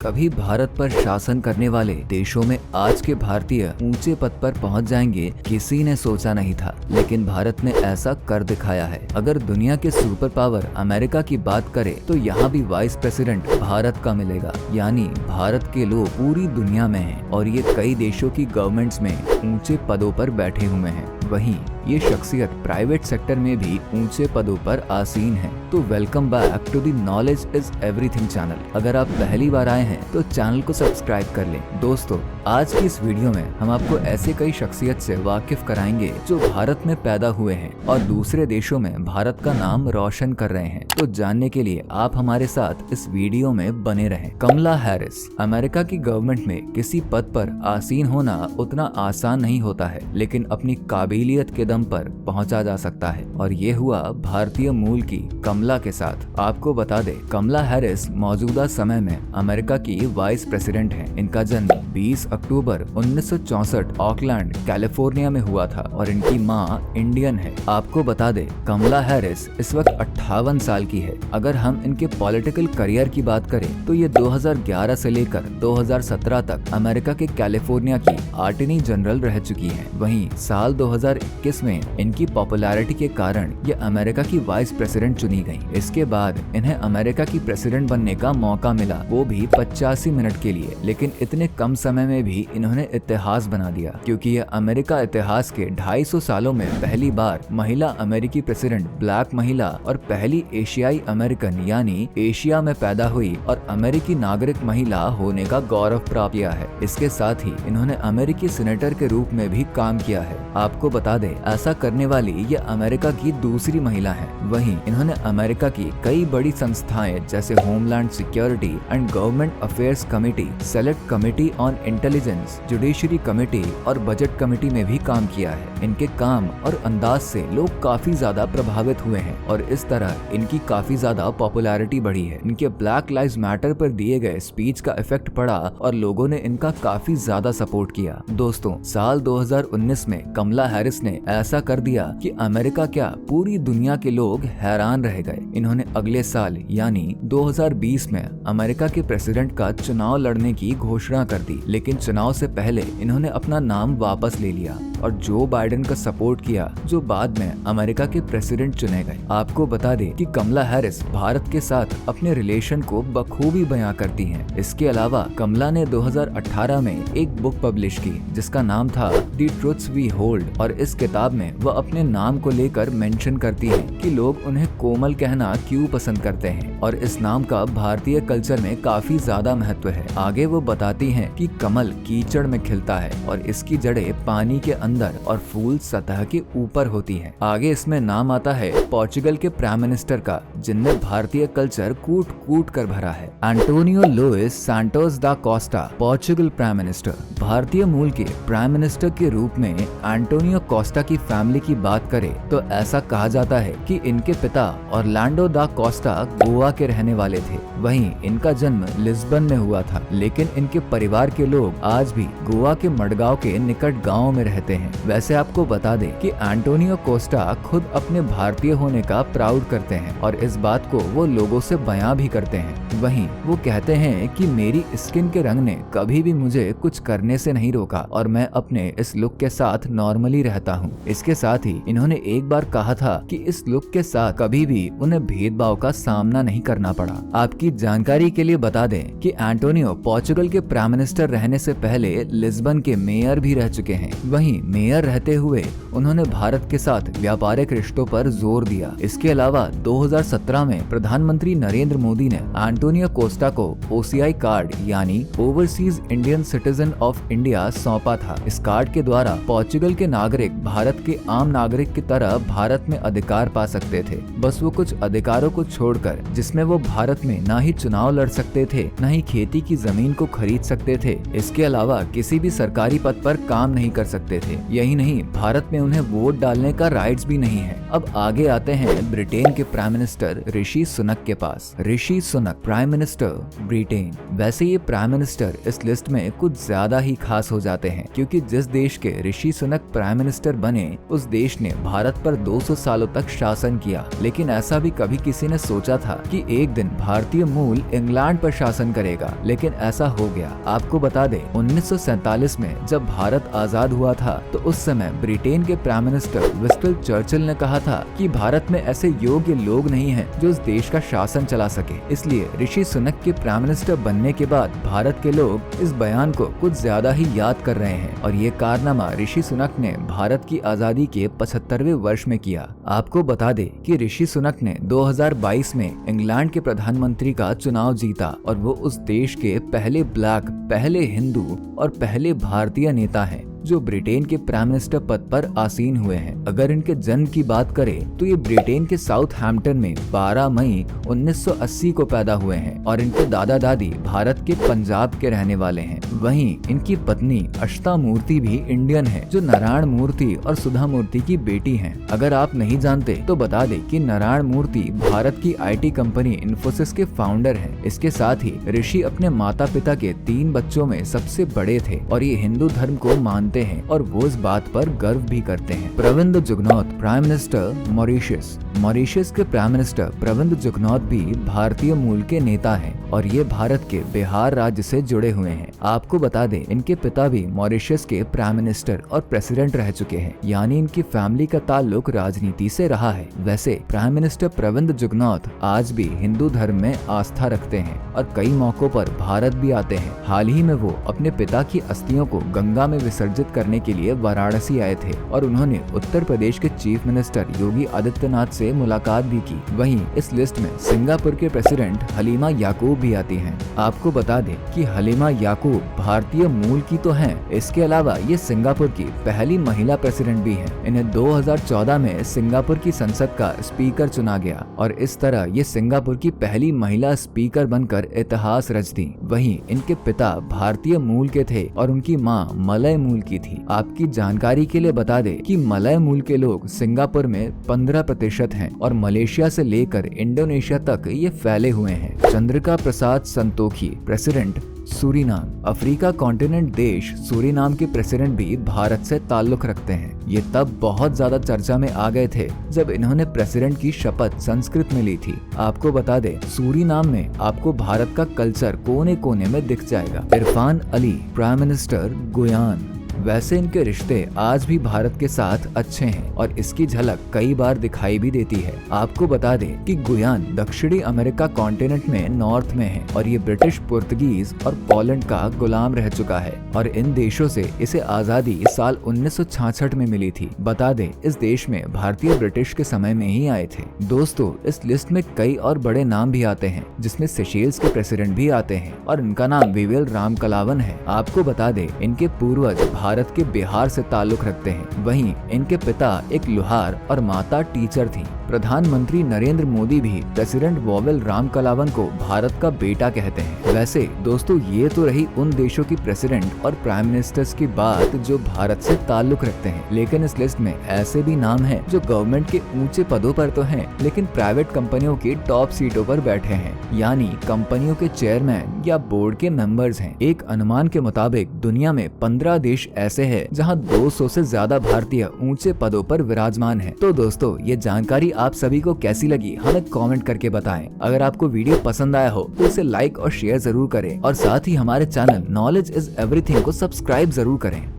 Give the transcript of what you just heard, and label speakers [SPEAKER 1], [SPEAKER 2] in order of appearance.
[SPEAKER 1] कभी भारत पर शासन करने वाले देशों में आज के भारतीय ऊंचे पद पर पहुंच जाएंगे, किसी ने सोचा नहीं था, लेकिन भारत ने ऐसा कर दिखाया है। अगर दुनिया के सुपर पावर अमेरिका की बात करें तो यहाँ भी वाइस प्रेसिडेंट भारत का मिलेगा, यानी भारत के लोग पूरी दुनिया में हैं और ये कई देशों की गवर्नमेंट्स में ऊंचे पदों पर बैठे हुए हैं। वहीं ये शख्सियत प्राइवेट सेक्टर में भी ऊंचे पदों पर आसीन है। तो welcome back to the knowledge is everything channel. अगर आप पहली बार आए हैं तो चैनल को सब्सक्राइब कर लें। दोस्तों, आज की इस वीडियो में हम आपको ऐसे कई शख्सियत से वाकिफ कराएंगे जो भारत में पैदा हुए हैं और दूसरे देशों में भारत का नाम रोशन कर रहे हैं। तो जानने के लिए आप हमारे साथ इस वीडियो में बने रहें। कमला हैरिस। अमेरिका की गवर्नमेंट में किसी पद पर आसीन होना उतना आसान नहीं होता है, लेकिन अपनी काबिलियत के दम पर पहुंचा जा सकता है, और ये हुआ भारतीय मूल की कमला के साथ। आपको बता दें, कमला हैरिस मौजूदा समय में अमेरिका की वाइस प्रेसिडेंट हैं। इनका जन्म 20 अक्टूबर 1964 ऑकलैंड, कैलिफोर्निया में हुआ था और इनकी माँ इंडियन है। आपको बता दें, कमला हैरिस इस वक्त 58 साल की है। अगर हम इनके पॉलिटिकल करियर की बात करें तो ये 2011 से लेकर 2017 तक अमेरिका के कैलिफोर्निया की अटॉर्नी जनरल रह चुकी हैं। वहीं साल 2021 में इनकी पॉपुलैरिटी के कारण ये अमेरिका की वाइस प्रेसिडेंट चुनी गई। इसके बाद इन्हें अमेरिका की प्रेसिडेंट बनने का मौका मिला, वो भी 85 मिनट के लिए। लेकिन इतने कम समय में भी इन्होंने इतिहास बना दिया, क्योंकि ये अमेरिका इतिहास के 250 सालों में पहली बार महिला अमेरिकी प्रेसिडेंट, ब्लैक महिला और पहली एशियाई अमेरिकन यानी एशिया में पैदा हुई और अमेरिकी नागरिक महिला होने का गौरव प्राप्त किया है। इसके साथ ही इन्होंने अमेरिकी सीनेटर के रूप में भी काम किया है। आपको बता दें, ऐसा करने वाली ये अमेरिका की दूसरी महिला है। वहीं इन्होंने अमेरिका की कई बड़ी संस्थाएं जैसे homeland security and government affairs committee, select committee on intelligence, judiciary committee और बजट कमेटी में भी काम किया है। इनके काम और अंदाज से लोग काफी ज्यादा प्रभावित हुए हैं और इस तरह इनकी काफी ज्यादा पॉपुलैरिटी बढ़ी है। इनके ब्लैक लाइव्स मैटर पर दिए गए स्पीच का इफेक्ट पड़ा और लोगों ने इनका काफी ज्यादा सपोर्ट किया। दोस्तों, साल 2019 में कमला हैरिस ने ऐसा कर दिया कि अमेरिका क्या, पूरी दुनिया के लोग हैरान रह गए। इन्होंने अगले साल यानी 2020 में अमेरिका के प्रेसिडेंट का चुनाव लड़ने की घोषणा कर दी, लेकिन चुनाव से पहले इन्होंने अपना नाम वापस ले लिया और जो बाइडेन का सपोर्ट किया, जो बाद में अमेरिका के प्रेसिडेंट चुने गए। आपको बता दें कि कमला हैरिस भारत के साथ अपने रिलेशन को बखूबी बयां करती हैं। इसके अलावा कमला ने 2018 में एक बुक पब्लिश की जिसका नाम था द ट्रुथ्स वी होल्ड, और इस किताब में वह अपने नाम को लेकर मेंशन करती है कि लोग उन्हें कोमल कहना क्यों पसंद करते हैं और इस नाम का भारतीय कल्चर में काफी ज्यादा महत्व है। आगे वो बताती हैं कि कमल कीचड़ में खिलता है और इसकी जड़ें पानी के अंदर और फूल सतह के ऊपर होती हैं। आगे इसमें नाम आता है पोर्चुगल के प्राइम मिनिस्टर का, जिनने भारतीय कल्चर कूट कूट कर भरा है। एंटोनियो लुइस सैंटोस दा कोस्टा, पोर्चुगल प्राइम मिनिस्टर। भारतीय मूल के प्राइम मिनिस्टर के रूप में एंटोनियो कोस्टा की फैमिली की बात करें तो ऐसा कहा जाता है कि इनके पिता ऑरलैंडो दा कोस्टा गोवा के रहने वाले थे। वहीं इनका जन्म लिस्बन में हुआ था, लेकिन इनके परिवार के लोग आज भी गोवा के मडगांव के निकट गांव में रहते हैं। वैसे आपको बता दें कि एंटोनियो कोस्टा खुद अपने भारतीय होने का प्राउड करते हैं और इस बात को वो लोगों से बयां भी करते हैं। वहीं वो कहते हैं कि मेरी स्किन के रंग ने कभी भी मुझे कुछ करने से नहीं रोका और मैं अपने इस लुक के साथ नॉर्मली रहता हूँ। इसके साथ ही इन्होंने एक बार कहा था कि इस लुक के साथ कभी भी उन्हें भेदभाव का सामना नहीं करना पड़ा। आपकी जानकारी के लिए बता दें कि एंटोनियो पोर्चुगल के प्राइम मिनिस्टर रहने से पहले लिस्बन के मेयर भी रह चुके हैं। वहीं मेयर रहते हुए उन्होंने भारत के साथ व्यापारिक रिश्तों पर जोर दिया। इसके अलावा 2017 में प्रधानमंत्री नरेंद्र मोदी ने एंटोनियो कोस्टा को OCI कार्ड यानी overseas Indian citizen of India सौंपा था। इस कार्ड के द्वारा पोर्चुगल के नागरिक भारत के आम नागरिक की तरह भारत में अधिकार पा सकते थे, बस वो कुछ अधिकारों को छोड़कर, जिसमें वो भारत में न ही चुनाव लड़ सकते थे, न ही खेती की जमीन को खरीद सकते थे। इसके अलावा किसी भी सरकारी पद पर काम नहीं कर सकते थे। थे। यही नहीं, भारत में उन्हें वोट डालने का राइट्स भी नहीं है। अब आगे आते हैं ब्रिटेन के प्राइम मिनिस्टर ऋषि सुनक के पास। Rishi Sunak, prime minister Britain. वैसे ये प्राइम मिनिस्टर इस लिस्ट में कुछ ज्यादा ही खास हो जाते हैं, क्योंकि जिस देश के ऋषि सुनक प्राइम मिनिस्टर बने उस देश ने भारत पर 200 सालों तक शासन किया। लेकिन ऐसा भी कभी किसी ने सोचा था कि एक दिन भारतीय मूल इंग्लैंड पर शासन करेगा, लेकिन ऐसा हो गया। आपको बता दें, 1947 में जब भारत आजाद हुआ था तो उस समय ब्रिटेन के प्राइम मिनिस्टर विंस्टन चर्चिल ने कहा था कि भारत में ऐसे योग्य लोग नहीं हैं जो इस देश का शासन चला सके। इसलिए ऋषि सुनक के प्राइम मिनिस्टर बनने के बाद भारत के लोग इस बयान को कुछ ज्यादा ही याद कर रहे हैं और ये कारनामा ऋषि सुनक ने भारत की आजादी के 75वें वर्ष में किया। आपको बता दें कि ऋषि सुनक ने 2022 में इंग्लैंड के प्रधानमंत्री का चुनाव जीता और वो उस देश के पहले ब्लैक, पहले हिंदू और पहले भारतीय नेता हैं जो ब्रिटेन के प्राइम मिनिस्टर पद पर आसीन हुए हैं। अगर इनके जन्म की बात करें तो ये ब्रिटेन के साउथहैम्पटन में 12 मई 1980 को पैदा हुए हैं और इनके दादा दादी भारत के पंजाब के रहने वाले हैं। वहीं इनकी पत्नी अष्टा मूर्ति भी इंडियन है, जो नारायण मूर्ति और सुधा मूर्ति की बेटी हैं। अगर आप नहीं जानते तो बता दें कि नारायण मूर्ति भारत की IT कंपनी इन्फोसिस के फाउंडर हैं। इसके साथ ही ऋषि अपने माता पिता के 3 बच्चों में सबसे बड़े थे और ये हिंदू धर्म को मानते हैं और वो इस बात पर गर्व भी करते हैं। Pravind Jugnauth, prime minister Mauritius. Mauritius के प्राइम मिनिस्टर प्रविंद जुगनौथ भी भारतीय मूल के नेता हैं और ये भारत के बिहार राज्य से जुड़े हुए हैं। आपको बता दें, इनके पिता भी मॉरिशस के प्राइम मिनिस्टर और प्रेसिडेंट रह चुके हैं, यानी इनकी फैमिली का ताल्लुक राजनीति से रहा है। वैसे प्राइम मिनिस्टर प्रविंद जुगनौथ आज भी हिंदू धर्म में आस्था रखते हैं और कई मौकों पर भारत भी आते हैं। हाल ही में वो अपने पिता की अस्थियों को गंगा में विसर्जित करने के लिए वाराणसी आए थे और उन्होंने उत्तर प्रदेश के चीफ मिनिस्टर योगी आदित्यनाथ से मुलाकात भी की। वहीं इस लिस्ट में सिंगापुर के प्रेसिडेंट हलीमा याकूब भी आती हैं। आपको बता दें कि हलीमा याकूब भारतीय मूल की तो हैं, इसके अलावा ये सिंगापुर की पहली महिला प्रेसिडेंट भी हैं। इन्हें 2014 में सिंगापुर की संसद का स्पीकर चुना गया और इस तरह ये सिंगापुर की पहली महिला स्पीकर बनकर इतिहास रच दी। वहीं इनके पिता भारतीय मूल के थे और उनकी माँ मलय मूल की थी। आपकी जानकारी के लिए बता दें कि मलय मूल के लोग सिंगापुर में 15% हैं और मलेशिया से लेकर इंडोनेशिया तक ये फैले हुए हैं। Chandrika Prasad Santokhi, president Suriname. Africa continent देश सूरीनाम के प्रेसिडेंट भी भारत से ताल्लुक रखते हैं। ये तब बहुत ज्यादा चर्चा में आ गए थे जब इन्होंने प्रेसिडेंट की शपथ संस्कृत में ली थी। आपको बता दें, सूरीनाम में आपको भारत का कल्चर कोने कोने में दिख जाएगा। Irfan Ali, prime minister Guyana. वैसे इनके रिश्ते आज भी भारत के साथ अच्छे हैं और इसकी झलक कई बार दिखाई भी देती है। आपको बता दें कि गुयान दक्षिणी अमेरिका कॉन्टिनेंट में नॉर्थ में है और ये ब्रिटिश, पुर्तगीज और पोलैंड का गुलाम रह चुका है और इन देशों से इसे आजादी साल 1966 में मिली थी। बता दें, इस देश में भारतीय ब्रिटिश के समय में ही आए थे। दोस्तों, इस लिस्ट में कई और बड़े नाम भी आते हैं, जिसमें सेशेल्स के प्रेसिडेंट भी आते हैं और इनका नाम विवेल रामकलावन है। आपको बता दें, इनके पूर्वज भारत के बिहार से ताल्लुक रखते हैं। वहीं इनके पिता एक लोहार और माता टीचर थी। प्रधानमंत्री नरेंद्र मोदी भी प्रेसिडेंट विवेल रामकलावन को भारत का बेटा कहते हैं। वैसे दोस्तों, ये तो रही उन देशों की प्रेसिडेंट और प्राइम मिनिस्टर्स की बात जो भारत से ताल्लुक रखते हैं, लेकिन इस लिस्ट में ऐसे भी नाम हैं जो गवर्नमेंट के ऊंचे पदों पर तो हैं, लेकिन प्राइवेट कंपनियों की टॉप सीटों पर बैठे हैं, यानी कंपनियों के चेयरमैन या बोर्ड के मेंबर्स हैं। एक अनुमान के मुताबिक दुनिया में 15 देश ऐसे हैं जहां 200 से ज्यादा भारतीय ऊंचे पदों पर विराजमान हैं। तो दोस्तों, ये जानकारी आप सभी को कैसी लगी हमें कमेंट करके बताएं। अगर आपको वीडियो पसंद आया हो तो इसे लाइक और शेयर जरूर करें और साथ ही हमारे चैनल नॉलेज इज एवरीथिंग को सब्सक्राइब जरूर करें।